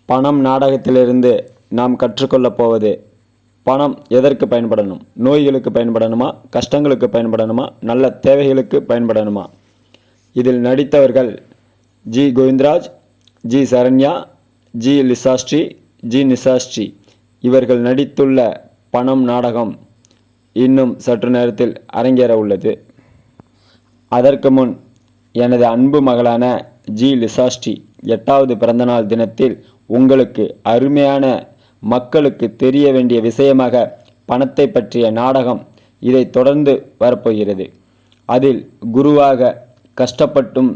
பணம் நாடகத்திலிருந்து நாம் கற்றுக்கொள்ளப் போவது, பணம் எதற்கு பயன்படணும்? நோய்களுக்கு பயன்படணுமா, கஷ்டங்களுக்கு பயன்படணுமா, நல்ல தேவைகளுக்கு பயன்படணுமா? இதில் நடித்தவர்கள் G Govindaraj, G Saranya, G Lisasri, G Nisasri. இவர்கள் நடித்துள்ள பணம் நாடகம் இன்னும் சற்று நேரத்தில் அரங்கேற உள்ளது. அதற்கு முன் எனது அன்பு மகளான ஜி லிசாஸ்ரீ 8வது பிறந்தநாள் தினத்தில் உங்களுக்கு அருமையான, மக்களுக்கு தெரிய வேண்டிய விஷயமாக பணத்தை பற்றிய நாடகம் இதை தொடர்ந்து வரப்போகிறது. அதில் குருவாக, கஷ்டப்பட்டும்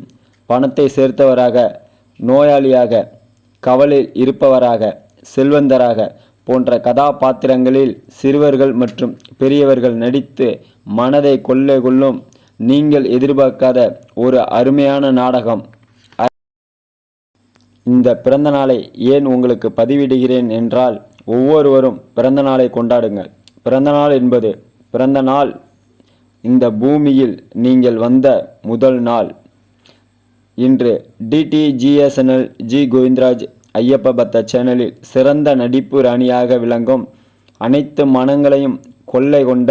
பணத்தை சேர்த்தவராக, நோயாளியாக, கவலையில் இருப்பவராக, செல்வந்தராக போன்ற கதாபாத்திரங்களில் சிறுவர்கள் மற்றும் பெரியவர்கள் நடித்து மனதை கொள்ளை கொள்ளும், நீங்கள் எதிர்பார்க்காத ஒரு அருமையான நாடகம். இந்த பிறந்த நாளை ஏன் உங்களுக்கு பதிவிடுகிறேன் என்றால், ஒவ்வொருவரும் பிறந்த நாளை கொண்டாடுங்கள். பிறந்த நாள் என்பது, பிறந்த நாள் இந்த பூமியில் நீங்கள் வந்த முதல் நாள். இன்று DTGSNL ஜி கோவிந்தராஜ் ஐயப்ப பக்த சேனலில் சிறந்த நடிப்பு ராணியாக விளங்கும், அனைத்து மனங்களையும் கொள்ளை கொண்ட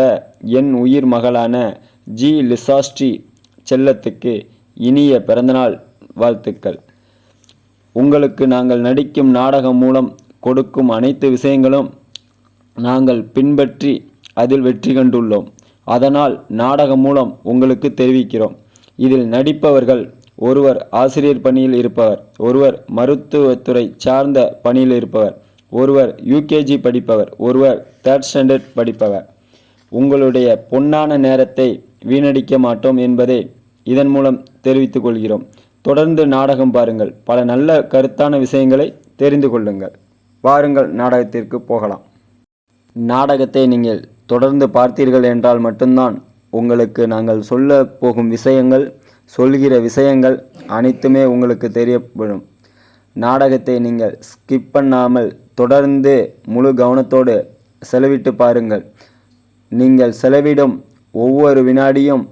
என் உயிர் மகளான ஜி லிசாஸ்ரீ செல்லத்துக்கு இனிய பிறந்தநாள் வாழ்த்துக்கள். உங்களுக்கு நாங்கள் நடிக்கும் நாடகம் மூலம் கொடுக்கும் அனைத்து விஷயங்களும் நாங்கள் பின்பற்றி அதில் வெற்றி கண்டுள்ளோம். அதனால் நாடகம் மூலம் உங்களுக்கு தெரிவிக்கிறோம். இதில் நடிப்பவர்கள், ஒருவர் ஆசிரியர் பணியில் இருப்பவர், ஒருவர் மருத்துவத்துறை சார்ந்த பணியில் இருப்பவர், ஒருவர் UKG படிப்பவர், ஒருவர் 3rd ஸ்டாண்டர்ட் படிப்பவர். உங்களுடைய பொன்னான நேரத்தை வீணடிக்க மாட்டோம் என்பதை இதன் மூலம் தெரிவித்துக் கொள்கிறோம். தொடர்ந்து நாடகம் பாருங்கள், பல நல்ல கருத்தான விஷயங்களை தெரிந்து கொள்ளுங்கள். வாருங்கள், நாடகத்திற்கு போகலாம். நாடகத்தை நீங்கள் தொடர்ந்து பார்த்தீர்கள் என்றால் மட்டும்தான் உங்களுக்கு நாங்கள் சொல்ல போகும் விஷயங்கள், சொல்கிற விஷயங்கள் அனைத்துமே உங்களுக்கு தெரியப்படும். நாடகத்தை நீங்கள் ஸ்கிப் பண்ணாமல் தொடர்ந்து முழு கவனத்தோடு செலவிட்டு பாருங்கள். நீங்கள் செலவிடும் ஒவ்வொரு வினாடியும்,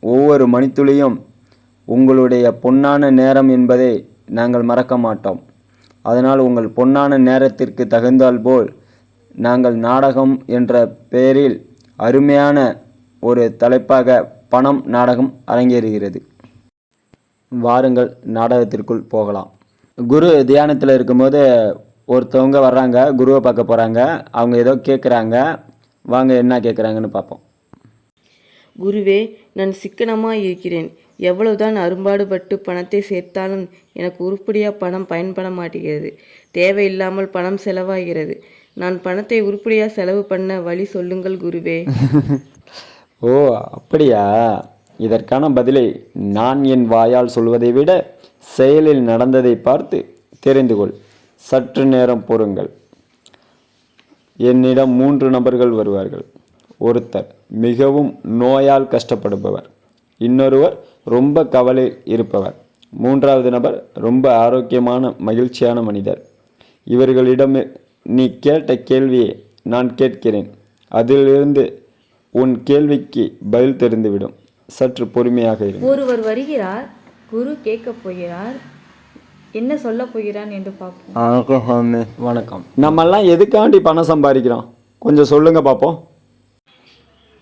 ஒவ்வொரு மணித்துளியும் உங்களுடைய பொன்னான நேரம் என்பதை நாங்கள் மறக்க மாட்டோம். அதனால் உங்கள் பொன்னான நேரத்திற்கு தகுந்தால் போல் நாங்கள் நாடகம் என்ற பெயரில் அருமையான ஒரு தலைப்பாக பணம் நாடகம் அரங்கேறுகிறது. வாருங்கள், நாடகத்திற்குள் போகலாம். குரு தியானத்தில் இருக்கும்போது ஒருத்தவங்க வர்றாங்க, குருவை பார்க்க போகிறாங்க. அவங்க ஏதோ கேட்குறாங்க. வாங்க, என்ன கேட்குறாங்கன்னு பார்ப்போம். குருவே, நான் சிக்கனமாக இருக்கிறேன். எவ்வளவுதான் அரும்பாடுபட்டு பணத்தை சேர்த்தாலும் எனக்கு உருப்படியாக பணம் பயன்பட மாட்டேங்கிறது. தேவையில்லாமல் பணம் செலவாகிறது. நான் பணத்தை உருப்படியாக செலவு பண்ண வழி சொல்லுங்கள் குருவே. ஓ, அப்படியா? இதற்கான பதிலை நான் என் வாயால் சொல்வதை விட செயலில் நடந்ததை பார்த்து தெரிந்து கொள். சற்று நேரம் பொறுங்கள். என்னிடம் 3 நபர்கள் வருவார்கள். ஒருத்தர் மிகவும் நோயால் கஷ்டப்படுபவர், இன்னொருவர் ரொம்ப கவலையில் இருப்பவர், 3வது நபர் ரொம்ப ஆரோக்கியமான மகிழ்ச்சியான மனிதர். இவர்களிடம் நீ கேட்ட கேள்வியை நான் கேட்கிறேன். அதிலிருந்து உன் கேள்விக்கு பதில் தெரிந்துவிடும். சற்று பொறுமையாக இரு. ஒருவர் வருகிறார், குரு கேட்கப் போகிறார். என்ன சொல்ல போகிறான் என்று பார்ப்போம். வணக்கம். நம்மெல்லாம் எதுக்காண்டி பணம் சம்பாதிக்கிறோம்? கொஞ்சம் சொல்லுங்க பார்ப்போம்.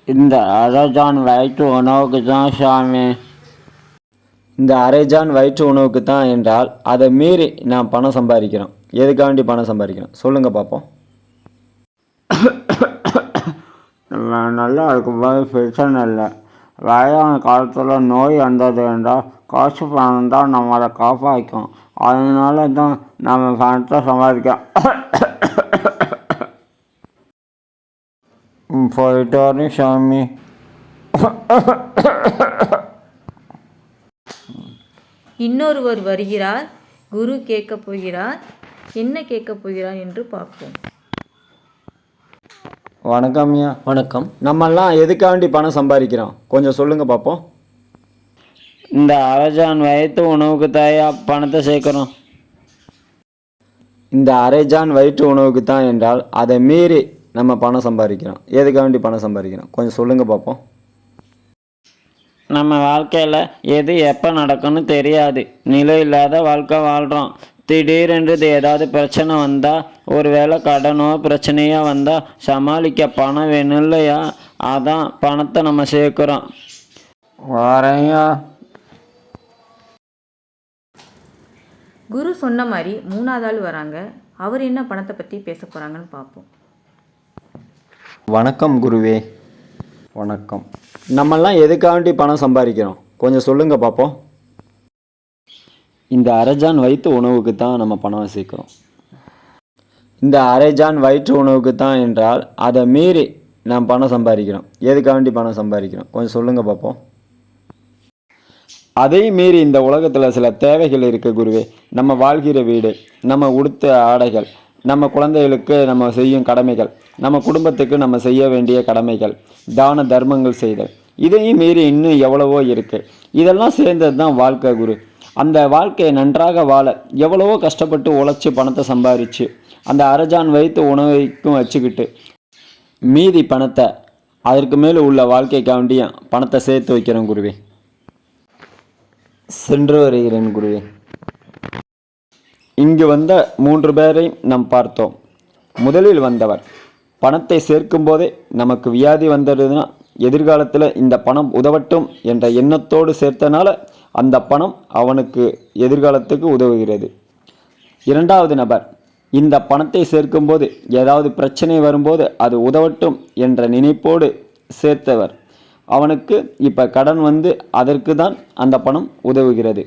இந்த அரைஜான் வயிற்று உணவுக்கு தான் சாமி. இந்த அரைஜான் வயிற்று உணவுக்கு தான் என்றால் அதை மீறி நான் பணம் சம்பாதிக்கிறோம். எதுக்காண்டி பணம் சம்பாதிக்கிறோம் சொல்லுங்க பார்ப்போம். நல்லா இருக்கும்போது பிரச்சனை இல்லை. வயதான காலத்தில் நோய் வந்தது என்றால் காசு பணம் தான் நம்மளை காப்பாற்றும். அதனால தான் நம்ம பணத்தை சம்பாதிக்கிறோம். போயிட்டு வரேன் சாமி. இன்னொருவர் வருகிறார், குரு கேட்கப் போகிறார். என்ன கேட்கப் போகிறார் என்று பார்ப்போம். வணக்கம் ஐயா. வணக்கம். நம்மெல்லாம் எதுக்காண்டி பணம் சம்பாதிக்கிறோம் கொஞ்சம் சொல்லுங்க பார்ப்போம். இந்த அரைஜான் வயிற்று உணவுக்கு தாயா பணத்தை சேர்க்குறோம். இந்த அரைஜான் வயிற்று உணவுக்கு தான் என்றால் அதை மீறி நம்ம பணம் சம்பாதிக்கிறோம். எதுக்காண்டி பணம் சம்பாதிக்கிறோம் கொஞ்சம் சொல்லுங்க பார்ப்போம். நம்ம வாழ்க்கையில் எது எப்போ நடக்கும்னு தெரியாது. நிலை இல்லாத வாழ்க்கை வாழ்கிறோம். திடீரென்று ஏதாவது பிரச்சனை வந்தால், ஒருவேளை கடனோ பிரச்சனையோ வந்தால் சமாளிக்க பணம் வேணும் இல்லையா? அதான் பணத்தை நம்ம சேர்க்குறோம். வரையா. குரு சொன்ன மாதிரி 3வது ஆள் வராங்க. அவர் என்ன பணத்தை பற்றி பேச போகிறாங்கன்னு பார்ப்போம். வணக்கம் குருவே. வணக்கம். நம்மெல்லாம் எதுக்காண்டி பணம் சம்பாதிக்கிறோம், கொஞ்சம் சொல்லுங்க பார்ப்போம். இந்த அரைஜான் வயிற்று உணவுக்கு தான் நம்ம பணம் சேர்க்குறோம். இந்த அரைஜான் வயிற்று உணவுக்கு தான் என்றால் அதை மீறி நாம் பணம் சம்பாதிக்கிறோம். எதுக்காண்டி பணம் சம்பாதிக்கிறோம், கொஞ்சம் சொல்லுங்க பார்ப்போம். அதையும் மீறி இந்த உலகத்தில் சில தேவைகள் இருக்குது குருவே. நம்ம வாழ்கிற வீடு, நம்ம உடுத்த ஆடைகள், நம்ம குழந்தைகளுக்கு நம்ம செய்யும் கடமைகள், நம்ம குடும்பத்துக்கு நம்ம செய்ய வேண்டிய கடமைகள், தான தர்மங்கள் செய்தல், இதையும் மீறி இன்னும் எவ்வளவோ இருக்குது. இதெல்லாம் சேர்ந்தது தான் வாழ்க்கை குரு. அந்த வாழ்க்கையை நன்றாக வாழ எவ்வளவோ கஷ்டப்பட்டு உழைச்சி பணத்தை சம்பாதிச்சு அந்த அரைஜான் வைத்து உணவைக்கும் வச்சுக்கிட்டு மீதி பணத்தை அதற்கு மேலே உள்ள வாழ்க்கைக்காண்டியும் பணத்தை சேர்த்து வைக்கிறோம் குருவே. சென்று வருகிறேன் குருவே. இங்கு வந்த 3 பேரை நாம் பார்த்தோம். முதலில் வந்தவர் பணத்தை சேர்க்கும் போதே நமக்கு வியாதி வந்ததுன்னா எதிர்காலத்தில் இந்த பணம் உதவட்டும் என்ற எண்ணத்தோடு சேர்த்தனால அந்த பணம் அவனுக்கு எதிர்காலத்துக்கு உதவுகிறது. 2வது நபர் இந்த பணத்தை சேர்க்கும்போது ஏதாவது பிரச்சனை வரும்போது அது உதவட்டும் என்ற நினைப்போடு சேர்த்தவர், அவனுக்கு இப்போ கடன் வந்து அதற்கு தான் அந்த பணம் உதவுகிறது.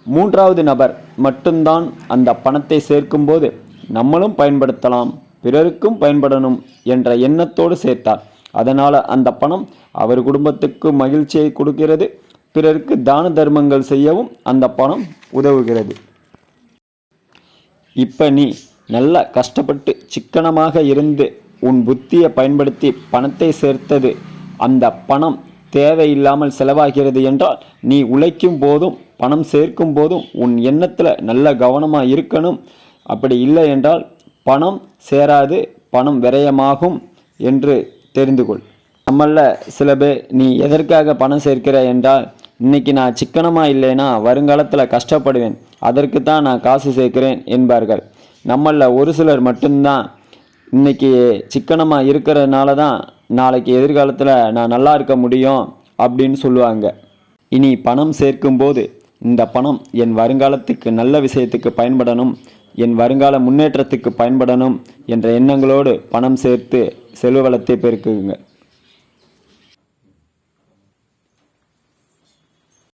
3வது நபர் மட்டும்தான் அந்த பணத்தை சேர்க்கும்போது நம்மளும் பயன்படுத்தலாம், பிறருக்கும் பயன்படணும் என்ற எண்ணத்தோடு சேர்த்தார். அதனால் அந்த பணம் அவர் குடும்பத்துக்கு மகிழ்ச்சியை கொடுக்கிறது, பிறருக்கு தான தர்மங்கள் செய்யவும் அந்த பணம் உதவுகிறது. இப்போ நீ நல்ல கஷ்டப்பட்டு சிக்கனமாக இருந்து உன் புத்தியை பயன்படுத்தி பணத்தை சேர்த்தது அந்த பணம் தேவையில்லாமல் செலவாகிறது என்றால் நீ உழைக்கும் போதும் பணம் சேர்க்கும் போதும் உன் எண்ணத்தில் நல்ல கவனமாக இருக்கணும். அப்படி இல்லை என்றால் பணம் சேராது, பணம் விரயமாகும் என்று தெரிந்து கொள். நம்மளில் சில பேர் நீ எதற்காக பணம் சேர்க்கிற என்றால், இன்னைக்கு நான் சிக்கனமாக இல்லைன்னா வருங்காலத்தில் கஷ்டப்படுவேன், அதற்கு தான் நான் காசு சேர்க்கிறேன் என்பார்கள். நம்மளில் ஒரு சிலர் மட்டும்தான் இன்னைக்கு சிக்கனமாக இருக்கிறதுனால தான் நாளைக்கு எதிர்காலத்தில் நான் நல்லா இருக்க முடியும் அப்படின்னு சொல்லுவாங்க. இனி பணம் சேர்க்கும்போது இந்த பணம் என் வருங்காலத்துக்கு நல்ல விஷயத்துக்கு பயன்படணும், என் வருங்கால முன்னேற்றத்துக்கு பயன்படணும் என்ற எண்ணங்களோடு பணம் சேர்த்து செல்வ வளத்தை பெருக்குங்க.